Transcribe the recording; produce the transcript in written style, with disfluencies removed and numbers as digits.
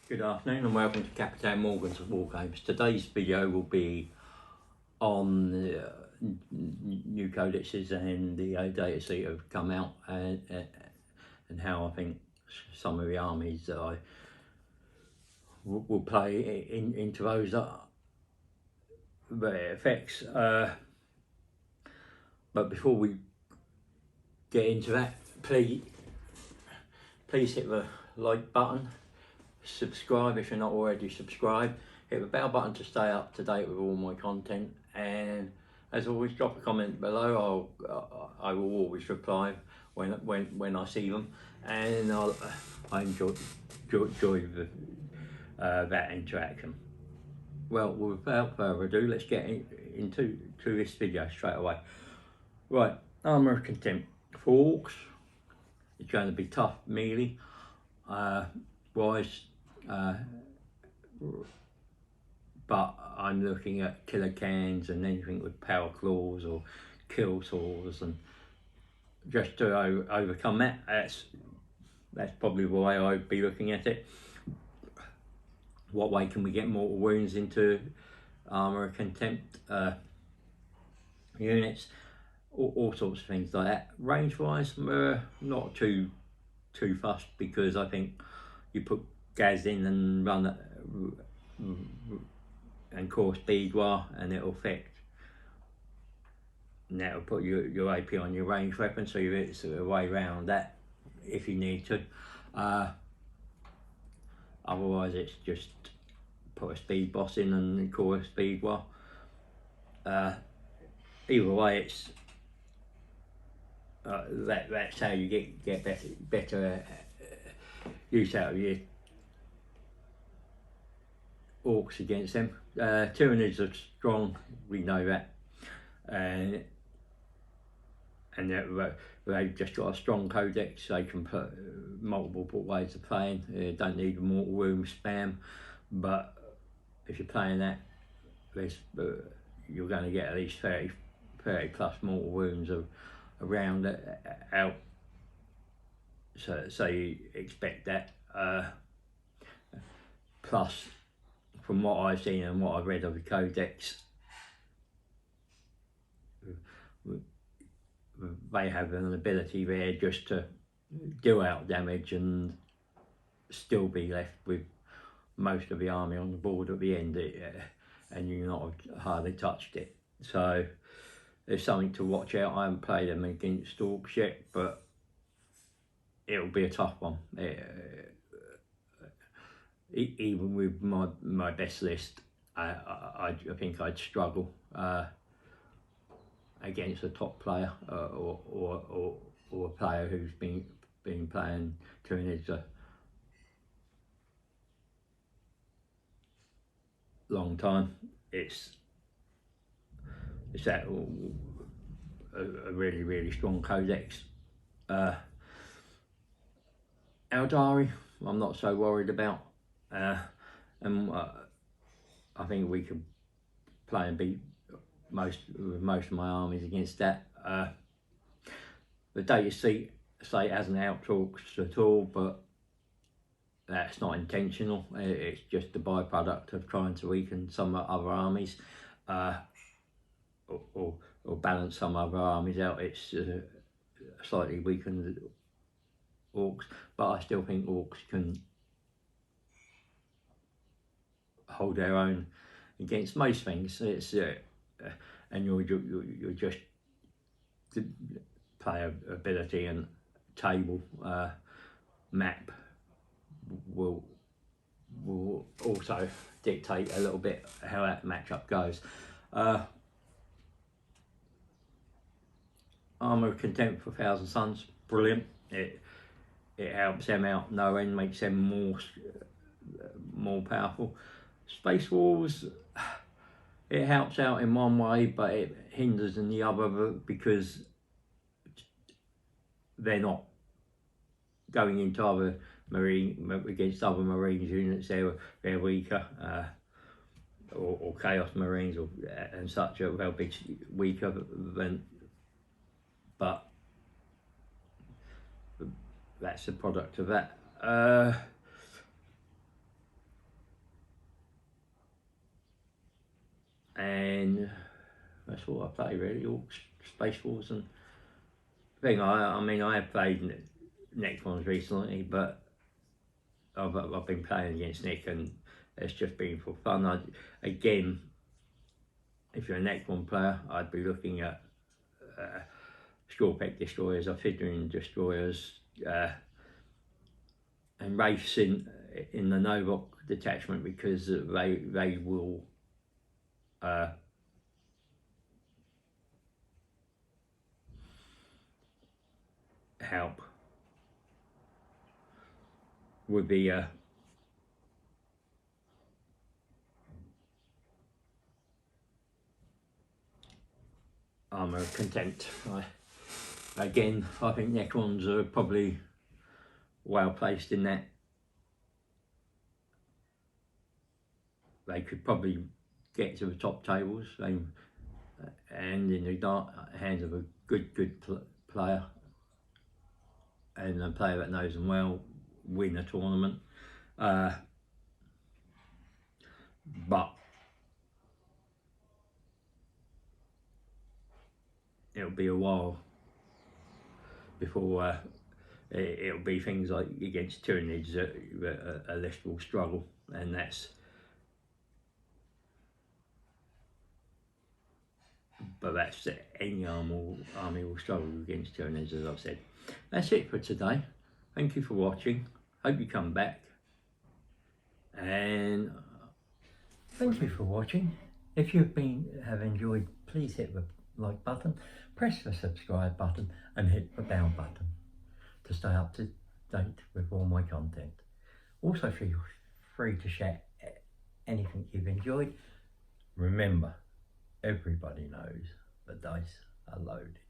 Good afternoon and welcome to Captain Morgan's War Games. Today's video will be on the new codices and the data sheet have come out and how I think some of the armies that I will play into those effects. But before we get into that, please hit the like button. Subscribe if you're not already subscribed, hit the bell button to stay up to date with all my content, and as always drop a comment below. I will always reply when I see them, and I enjoy that interaction. Well, without further ado, let's get into this video straight away. Right, armour of contempt for orcs. It's going to be tough melee wise, but I'm looking at killer cans and anything with power claws or kill saws, and just to overcome that, that's probably the way I'd be looking at it. What way can we get mortal wounds into armour of contempt units? All sorts of things like that. Range wise, not too fussed, because I think you put gas in and run it and core speed war, and it'll affect, and that'll put your AP on your range weapon, so it's a way around that if you need to. Otherwise it's just put a speed boss in and core speed war. Either way, it's that's how you get better use out of your orcs against them. Tyranids are strong, we know that, and they've just got a strong codex. They can put multiple ways of playing. Don't need mortal wound spam, but if you're playing that, you're going to get at least 30 plus mortal wounds around out, so you expect that. Plus, from what I've seen and what I've read of the codex, they have an ability there just to deal out damage and still be left with most of the army on the board at the end, and you've not hardly touched it. So there's something to watch out. I haven't played them against orcs yet, but it'll be a tough one. Even with my best list, I think I'd struggle against a top player or a player who's been playing Tyranids a long time. It's that a really strong codex. Eldari, I'm not so worried about. And I think we could play and beat most of my armies against that. The data sheet hasn't helped orcs at all, but that's not intentional. It's just a byproduct of trying to weaken some other armies, or balance some other armies out. It's slightly weakened orcs, but I still think orcs can hold their own against most things. It's and you're just player ability and table map will also dictate a little bit how that matchup goes. Armour of Contempt for Thousand Suns, brilliant. It helps them out no end, makes them more powerful. Space Wars, it helps out in one way, but it hinders in the other, because they're not going into against other Marines units. They're weaker, or Chaos Marines and such. They'll be weaker than, but that's a product of that. and that's all I play really, all Space Wars and thing. I mean, I have played next ones recently, but I've been playing against Nick, and it's just been for fun. Again, if you're a next one player, I'd be looking at straw pack destroyers, artillery destroyers, and racing in the Novok detachment, because they will help with the armour of contempt. Again, I think Necrons are probably well placed in that. They could probably get to the top tables, and in the hands of a good player, and a player that knows them well, win a tournament. But it'll be a while before it'll be things like against Tyranids that a list will struggle, and that's any army will struggle against Tyranids, as I've said. That's it for today. Thank you for watching. Hope you come back, and thank you for watching. If you've have enjoyed, please hit the like button, press the subscribe button, and hit the bell button to stay up to date with all my content. Also feel free to share anything you've enjoyed. Remember, everybody knows the dice are loaded.